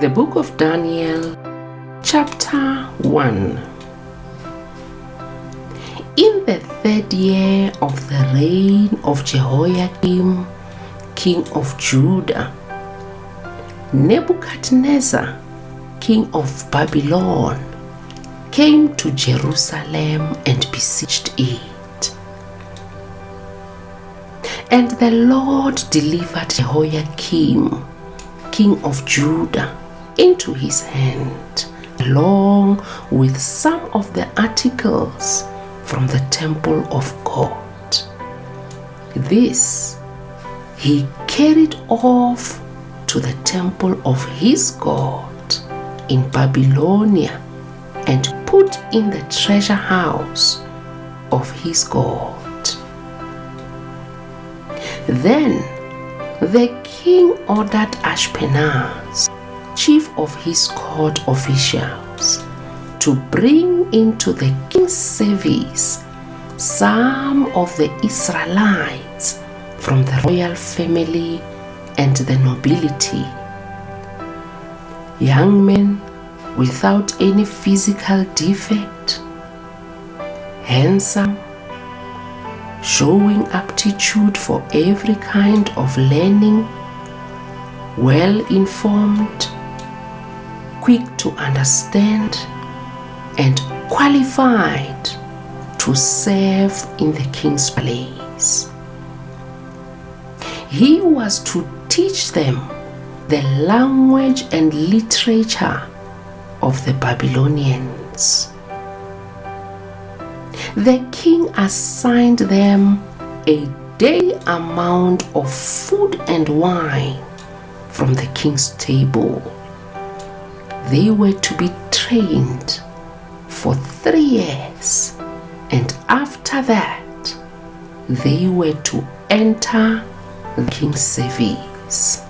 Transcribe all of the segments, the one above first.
The book of Daniel, chapter 1. In the 3rd year of the reign of Jehoiakim, king of Judah, Nebuchadnezzar, king of Babylon, came to Jerusalem and besieged it. And the Lord delivered Jehoiakim, king of Judah, into his hand, along with some of the articles from the temple of God. This he carried off to the temple of his God in Babylonia and put in the treasure house of his God. Then the king ordered Ashpenaz, chief of his court officials, to bring into the king's service some of the Israelites from the royal family and the nobility, young men without any physical defect, handsome, showing aptitude for every kind of learning, well-informed, quick to understand, and qualified to serve in the king's palace. He was to teach them the language and literature of the Babylonians. The king assigned them a daily amount of food and wine from the king's table. They were to be trained for 3 years, and after that, they were to enter the king's service.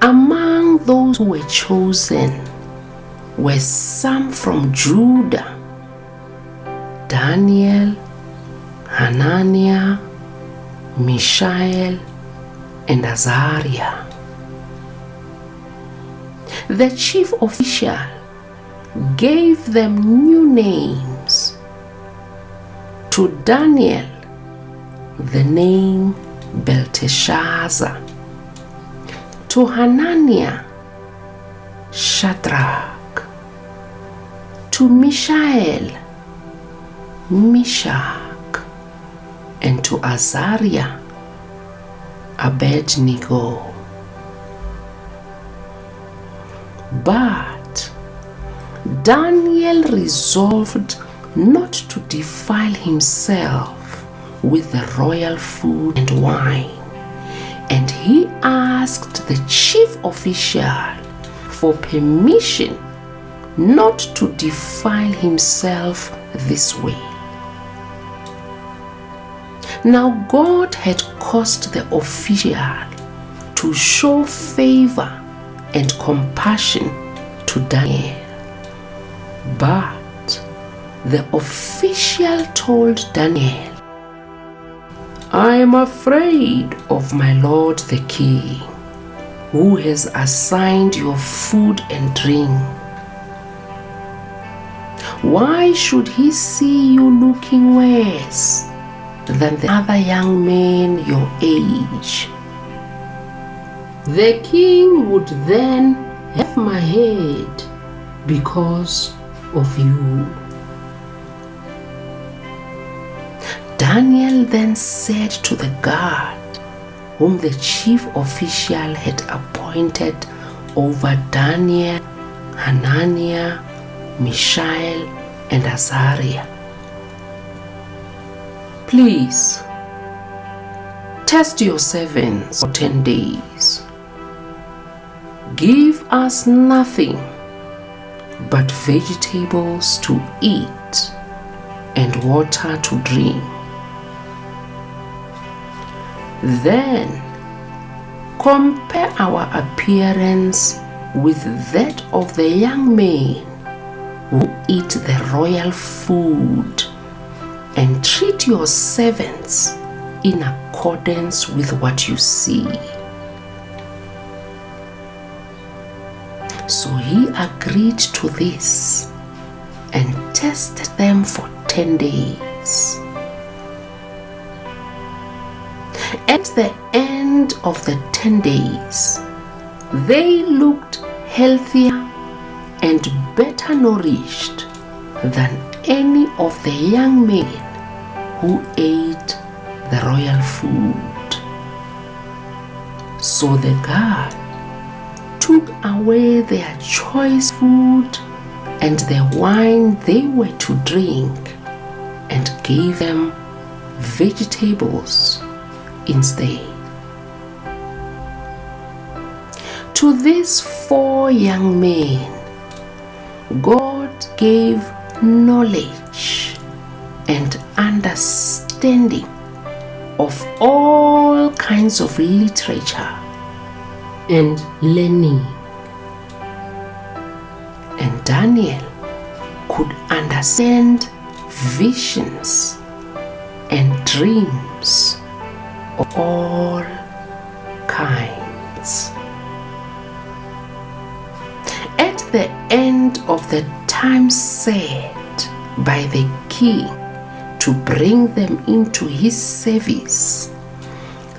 Among those who were chosen were some from Judah: Daniel, Hananiah, Mishael, and Azariah. The chief official gave them new names. To Daniel, the name Belteshazzar. To Hananiah, Shadrach. To Mishael, Meshach. And to Azariah, Abednego. But Daniel resolved not to defile himself with the royal food and wine, and he asked the chief official for permission not to defile himself this way. Now God had caused the official to show favor and compassion to Daniel. But the official told Daniel, "I am afraid of my lord the king, who has assigned your food and drink. Why should he see you looking worse than the other young men your age? The king would then have my head because of you." Daniel then said to the guard, whom the chief official had appointed over Daniel, Hananiah, Mishael, and Azariah, "Please, test your servants for 10 days. Give us nothing but vegetables to eat and water to drink. Then compare our appearance with that of the young men who eat the royal food, and treat your servants in accordance with what you see." So he agreed to this and tested them for 10 days. At the end of the 10 days, they looked healthier and better nourished than any of the young men who ate the royal food. So the guard took away their choice food and the wine they were to drink and gave them vegetables instead. To these 4 young men, God gave knowledge and understanding of all kinds of literature and learning. And Daniel could understand visions and dreams of all kinds. At the end of the time set by the king to bring them into his service,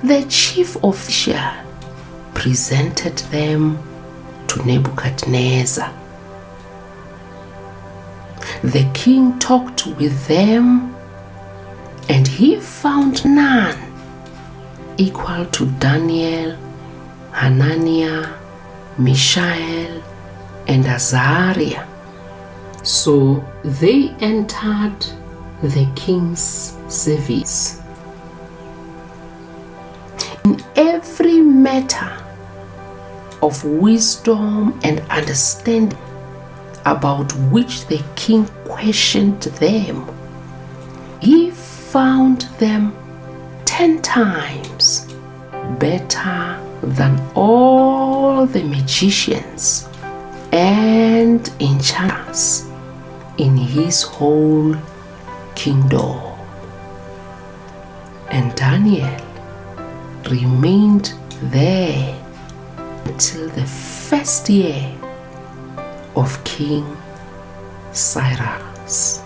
the chief official presented them to Nebuchadnezzar. The king talked with them, and he found none equal to Daniel, Hananiah, Mishael, and Azariah. So they entered the king's service. In every matter of wisdom and understanding about which the king questioned them, he found them 10 times better than all the magicians and enchanters in his whole kingdom. And Daniel remained there until the first year of King Cyrus.